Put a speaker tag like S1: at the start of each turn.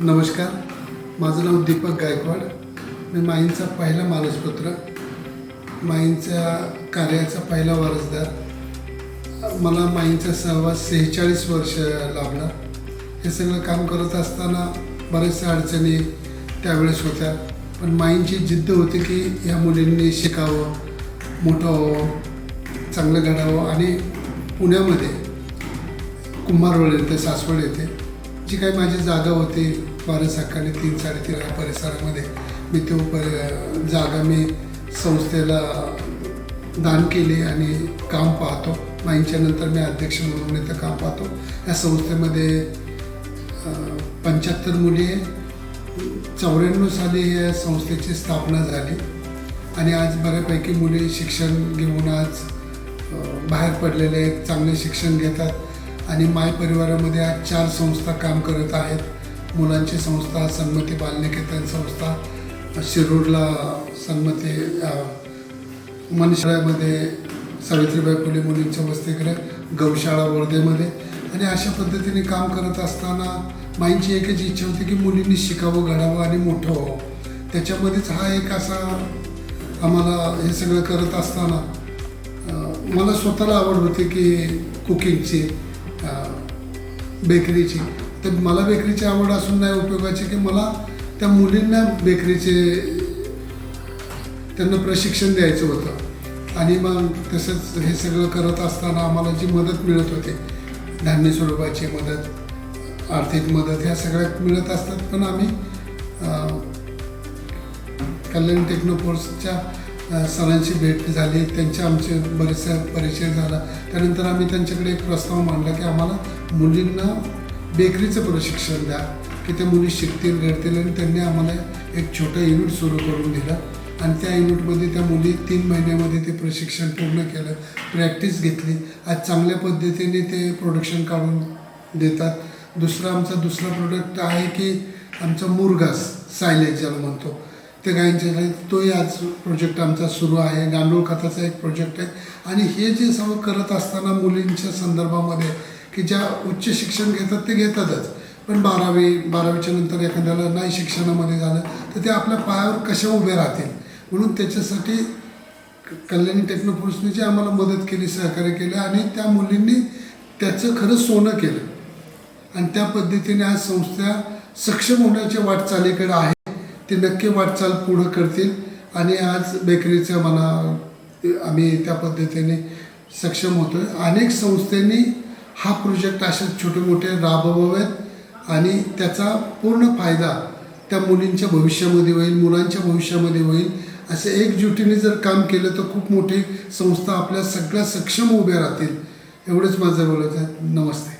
S1: नमस्कार, माझं नाव दीपक गायकवाड. मी माईंचा पहिला मानसपुत्र, माईंच्या कार्याचा पहिला वारसदार. मला माईंचा सहवास 46 वर्ष लाभला. हे सगळं काम करत असताना बऱ्याचशा अडचणी त्यावेळेस होत्या, पण माईंची जिद्द होती की ह्या मुलींनी शिकावं, मोठं व्हावं, चांगलं घडावं. आणि पुण्यामध्ये कुंभारवळ येथे, सासवड येथे जी काही माझी जागा होती वारस हक्काने 3-3.5 या परिसरामध्ये, मी तो जागा मी संस्थेला दान केली आणि काम पाहतो. माईंच्या नंतर मी अध्यक्ष म्हणून इथं काम पाहतो. या संस्थेमध्ये 75 मुली आहे. 94 साली या संस्थेची स्थापना झाली आणि आज बऱ्यापैकी मुली शिक्षण घेऊन आज बाहेर पडलेले आहेत, चांगले शिक्षण घेतात. आणि माय परिवारामध्ये आज 4 संस्था काम करत आहेत. मुलांची संस्था सन्मती बालनिकेतन संस्था, शिरूरला सन्मती, मनशाळ्यामध्ये सावित्रीबाई फुले मुलींचं वसतिगृह, गौशाळा वर्धेमध्ये. आणि अशा पद्धतीने काम करत असताना माईंची एकच इच्छा होती की मुलींनी शिकावं, घडावं आणि मोठं व्हावं. त्याच्यामध्येच हा एक असा आम्हाला हे सगळं करत असताना मला स्वतःला आवड होती की कुकिंगची, बेकरीची. तर मला बेकरीची आवड असून नाही उपयोगाची की मला त्या मुलींना बेकरीचे त्यांना प्रशिक्षण द्यायचं होतं. आणि मग तसंच हे सगळं करत असताना आम्हाला जी मदत मिळत होती, धान्य स्वरूपाची मदत, आर्थिक मदत, ह्या सगळ्यात मिळत असतात. पण आम्ही कल्याण टेक्नोफोर्सच्या सरांची भेट झाली, त्यांच्या आमचे बरेचसा परिचय झाला. त्यानंतर आम्ही त्यांच्याकडे एक प्रस्ताव मांडला की आम्हाला मुलींना बेकरीचं प्रशिक्षण द्या की त्या मुली शिकतील, घडतील. आणि त्यांनी आम्हाला एक छोटं युनिट सुरू करून दिलं आणि त्या युनिटमध्ये त्या मुली 3 महिन्यामध्ये ते प्रशिक्षण पूर्ण केलं, प्रॅक्टिस घेतली. आज चांगल्या पद्धतीने ते प्रोडक्शन काढून देतात. आमचा दुसरा प्रोडक्ट आहे की आमचा मुरघास, सायलेज ज्याला म्हणतो, ते गायींच्या, तोही आज प्रोजेक्ट आमचा सुरू आहे. गांडूळ खताचा एक प्रोजेक्ट आहे. आणि हे जे सगळं करत असताना मुलींच्या संदर्भामध्ये की ज्या उच्च शिक्षण घेतात ते घेतातच, पण 12वीच्या नंतर एखाद्याला नाही शिक्षणामध्ये झालं तर ते आपल्या पायावर कशा उभे राहतील, म्हणून त्याच्यासाठी कल्याणी टेक्नोफोर्सने जी आम्हाला मदत केली, सहकार्य केलं आणि त्या मुलींनी त्याचं खरं सोनं केलं. आणि त्या पद्धतीने आज संस्था सक्षम होण्याच्या वाटचालीकडे आहे. ते नक्की वाटचाल पुढं करतील आणि आज बेकरीचं आम्ही त्या पद्धतीने सक्षम होतो आहे. अनेक संस्थांनी हा प्रोजेक्ट असे छोटे मोठे राबवावेत आणि त्याचा पूर्ण फायदा त्या मुलींच्या भविष्यामध्ये होईल, मुलांच्या भविष्यामध्ये होईल. असे एकजुटीने जर काम केलं तर खूप मोठी संस्था आपल्या सगळ्या सक्षम उभ्या राहतील. एवढंच माझं बोलायचं आहे. नमस्ते.